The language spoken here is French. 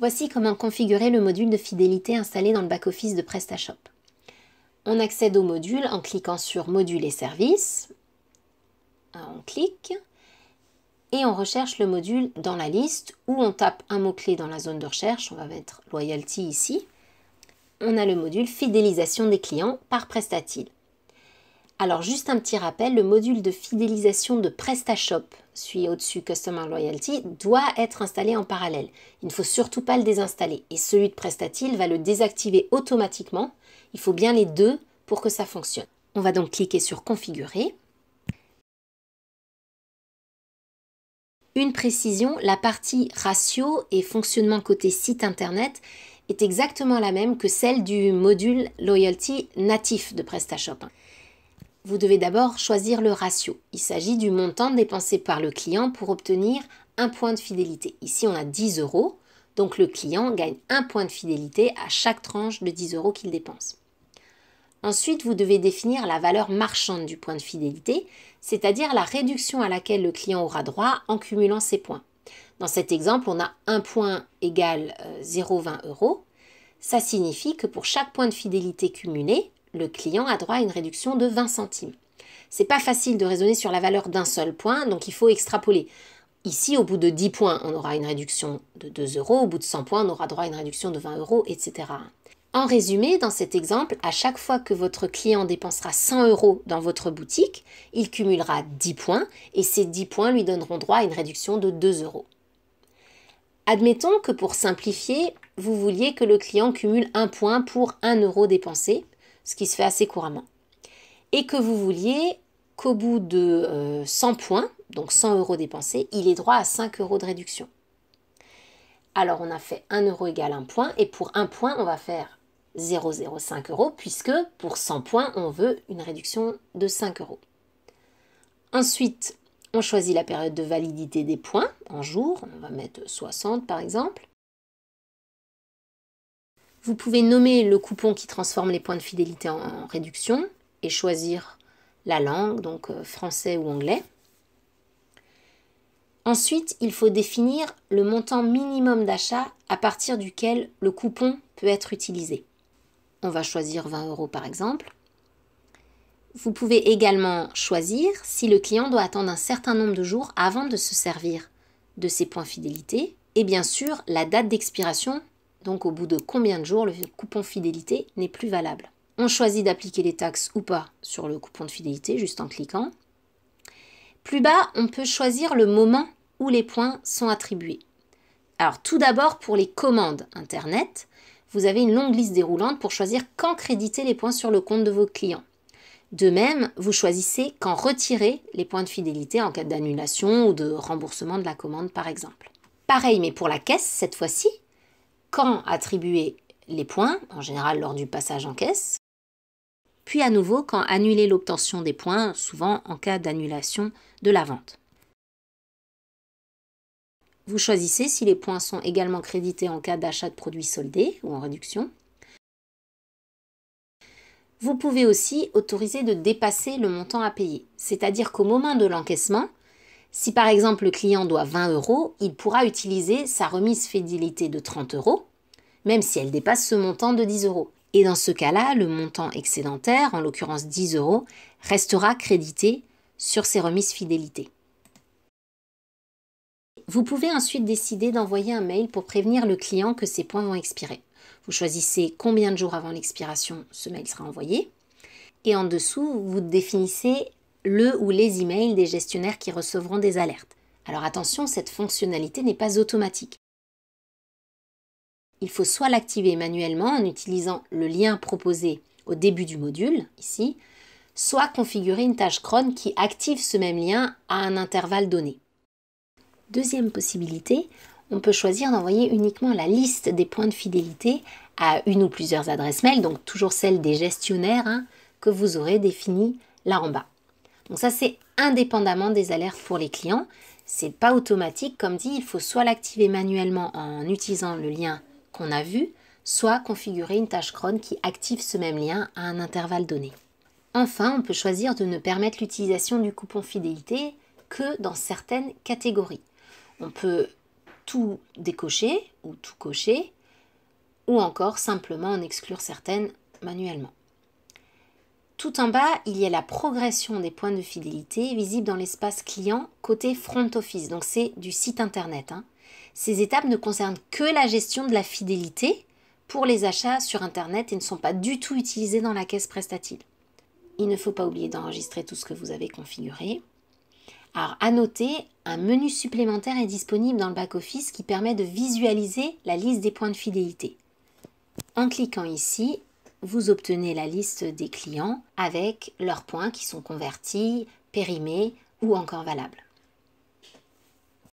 Voici comment configurer le module de fidélité installé dans le back-office de PrestaShop. On accède au module en cliquant sur Modules et services. On clique et on recherche le module dans la liste ou on tape un mot-clé dans la zone de recherche. On va mettre Loyalty ici. On a le module fidélisation des clients par Prestatil. Alors juste un petit rappel, le module de fidélisation de PrestaShop, celui au-dessus Customer Loyalty, doit être installé en parallèle. Il ne faut surtout pas le désinstaller et celui de Prestatil va le désactiver automatiquement. Il faut bien les deux pour que ça fonctionne. On va donc cliquer sur Configurer. Une précision, la partie ratio et fonctionnement côté site internet est exactement la même que celle du module Loyalty natif de PrestaShop. Vous devez d'abord choisir le ratio. Il s'agit du montant dépensé par le client pour obtenir un point de fidélité. Ici, on a 10 €, donc le client gagne un point de fidélité à chaque tranche de 10 € qu'il dépense. Ensuite, vous devez définir la valeur marchande du point de fidélité, c'est-à-dire la réduction à laquelle le client aura droit en cumulant ses points. Dans cet exemple, on a un point égale 0,20 €. Ça signifie que pour chaque point de fidélité cumulé, le client a droit à une réduction de 20 centimes. C'est pas facile de raisonner sur la valeur d'un seul point, donc il faut extrapoler. Ici, au bout de 10 points, on aura une réduction de 2 €, au bout de 100 points, on aura droit à une réduction de 20 €, etc. En résumé, dans cet exemple, à chaque fois que votre client dépensera 100 € dans votre boutique, il cumulera 10 points et ces 10 points lui donneront droit à une réduction de 2 €. Admettons que pour simplifier, vous vouliez que le client cumule un point pour 1 € dépensé, ce qui se fait assez couramment, et que vous vouliez qu'au bout de 100 points, donc 100 € dépensés, il ait droit à 5 € de réduction. Alors on a fait 1 € égale 1 point, et pour 1 point, on va faire 0,05 €, puisque pour 100 points, on veut une réduction de 5 €. Ensuite, on choisit la période de validité des points en jours, on va mettre 60 par exemple. Vous pouvez nommer le coupon qui transforme les points de fidélité en réduction et choisir la langue, donc français ou anglais. Ensuite, il faut définir le montant minimum d'achat à partir duquel le coupon peut être utilisé. On va choisir 20 € par exemple. Vous pouvez également choisir si le client doit attendre un certain nombre de jours avant de se servir de ces points fidélité et bien sûr la date d'expiration, donc au bout de combien de jours le coupon fidélité n'est plus valable. On choisit d'appliquer les taxes ou pas sur le coupon de fidélité juste en cliquant. Plus bas, on peut choisir le moment où les points sont attribués. Alors tout d'abord pour les commandes internet, vous avez une longue liste déroulante pour choisir quand créditer les points sur le compte de vos clients. De même, vous choisissez quand retirer les points de fidélité en cas d'annulation ou de remboursement de la commande par exemple. Pareil mais pour la caisse cette fois-ci, quand attribuer les points, en général lors du passage en caisse, puis à nouveau quand annuler l'obtention des points, souvent en cas d'annulation de la vente. Vous choisissez si les points sont également crédités en cas d'achat de produits soldés ou en réduction. Vous pouvez aussi autoriser de dépasser le montant à payer, c'est-à-dire qu'au moment de l'encaissement, si par exemple le client doit 20 €, il pourra utiliser sa remise fidélité de 30 €, même si elle dépasse ce montant de 10 €. Et dans ce cas-là, le montant excédentaire, en l'occurrence 10 €, restera crédité sur ses remises fidélité. Vous pouvez ensuite décider d'envoyer un mail pour prévenir le client que ses points vont expirer. Vous choisissez combien de jours avant l'expiration ce mail sera envoyé. Et en dessous, vous définissez le ou les emails des gestionnaires qui recevront des alertes. Alors attention, cette fonctionnalité n'est pas automatique. Il faut soit l'activer manuellement en utilisant le lien proposé au début du module, ici, soit configurer une tâche cron qui active ce même lien à un intervalle donné. Deuxième possibilité, on peut choisir d'envoyer uniquement la liste des points de fidélité à une ou plusieurs adresses mail, donc toujours celle des gestionnaires que vous aurez définies là en bas. Donc ça c'est indépendamment des alertes pour les clients, c'est pas automatique comme dit, il faut soit l'activer manuellement en utilisant le lien qu'on a vu, soit configurer une tâche cron qui active ce même lien à un intervalle donné. Enfin, on peut choisir de ne permettre l'utilisation du coupon fidélité que dans certaines catégories. On peut tout décocher ou tout cocher, ou encore simplement en exclure certaines manuellement. Tout en bas, il y a la progression des points de fidélité visible dans l'espace client côté front office, donc c'est du site internet. Ces étapes ne concernent que la gestion de la fidélité pour les achats sur internet et ne sont pas du tout utilisées dans la caisse prestative. Il ne faut pas oublier d'enregistrer tout ce que vous avez configuré. Alors, à noter, un menu supplémentaire est disponible dans le back-office qui permet de visualiser la liste des points de fidélité. En cliquant ici, vous obtenez la liste des clients avec leurs points qui sont convertis, périmés ou encore valables.